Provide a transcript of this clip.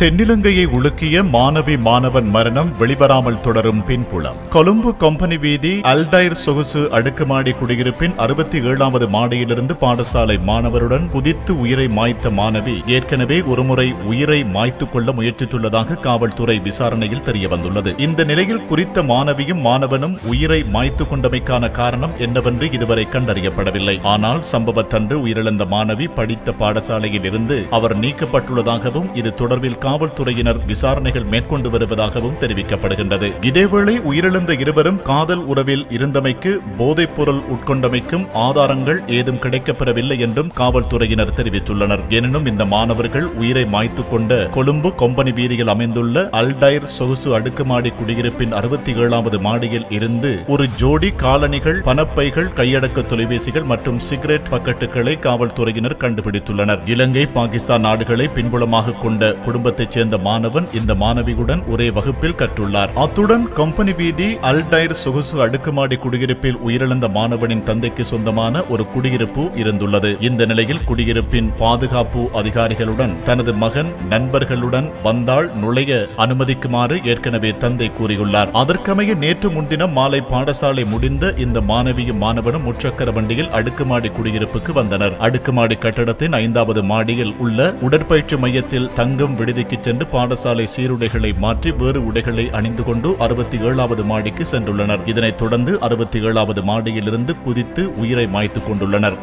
தென்னிலங்கையை உலுக்கிய மாணவி மாணவன் மரணம் வெளிவராமல் தொடரும் பின்புலம். கொழும்பு கொம்பனி வீதி அல்டைர் சொகுசு அடுக்குமாடி குடியிருப்பின் 67வது மாடியிலிருந்து பாடசாலை மாணவருடன் குதித்து உயிரை மாய்த்த மாணவி ஏற்கனவே ஒருமுறை உயிரை மாய்த்துக் கொள்ள முயற்சித்துள்ளதாக காவல்துறை விசாரணையில் தெரியவந்துள்ளது. இந்த நிலையில் குறித்த மாணவியும் மாணவனும் உயிரை மாய்த்துக் கொண்டமைக்கான காரணம் என்னவென்று இதுவரை கண்டறியப்படவில்லை. ஆனால் சம்பவத்தன்று உயிரிழந்த மாணவி படித்த பாடசாலையில் இருந்து அவர் நீக்கப்பட்டுள்ளதாகவும் இது தொடர்பில் காவல்துறையினர் விசாரணைகள் மேற்கொண்டு வருவதாகவும் தெரிவிக்கப்படுகின்றது. இதேவேளை உயிரிழந்த இருவரும் காதல் உறவில் இருந்தமைக்கு போதைப் பொருள் உட்கொண்டமைக்கும் ஆதாரங்கள் ஏதும் கிடைக்கப்பெறவில்லை என்றும் காவல்துறையினர் தெரிவித்துள்ளனர். எனினும் இந்த மாணவர்கள் உயிரை மாய்த்துக் கொண்ட கொழும்பு கொம்பனி வீதியில் அமைந்துள்ள அல்டைர் சொகுசு அடுக்குமாடி குடியிருப்பின் 67வது மாடியில் இருந்து ஒரு ஜோடி காலணிகள், பணப்பைகள், கையடக்க தொலைபேசிகள் மற்றும் சிகரெட் பக்கெட்டுகளை காவல்துறையினர் கண்டுபிடித்துள்ளனர். இலங்கை, பாகிஸ்தான் நாடுகளை பின்புலமாக கொண்ட குடும்பத்தைச் சேர்ந்த மாணவன் இந்த மாணவியுடன் ஒரே வகுப்பில் கற்றுள்ளார். அத்துடன் கொம்பனி வீதி அல்டைர் சொகுசு அடுக்குமாடி குடியிருப்பில் உயிரிழந்த மாணவனின் தந்தைக்கு சொந்தமான ஒரு குடியிருப்பு இருந்துள்ளது. இந்த நிலையில் குடியிருப்பின் பாதுகாப்பு அதிகாரிகளுடன் தனது மகன் நண்பர்களுடன் வந்தால் நுழைய அனுமதிக்குமாறு ஏற்கனவே தந்தை கூறியுள்ளார். அதற்கமைய நேற்று முன்தினம் மாலை பாடசாலை முடிந்த இந்த மாணவியும் மாணவனும் முச்சக்கர வண்டியில் அடுக்குமாடி குடியிருப்புக்கு வந்தனர். அடுக்குமாடி கட்டடத்தின் 5வது மாடியில் உள்ள உடற்பயிற்சி மையத்தில் தங்கும் விடுதிக்கு சென்று பாடசாலை சீருடைகளை மாற்றி வேறு உடைகளை அணிந்து கொண்டு 67வது மாடிக்கு சென்றுள்ளனர். இதனைத் தொடர்ந்து 67வது மாடியில் இருந்து குதித்து உயிரை மாய்த்துக் கொண்டுள்ளனர்.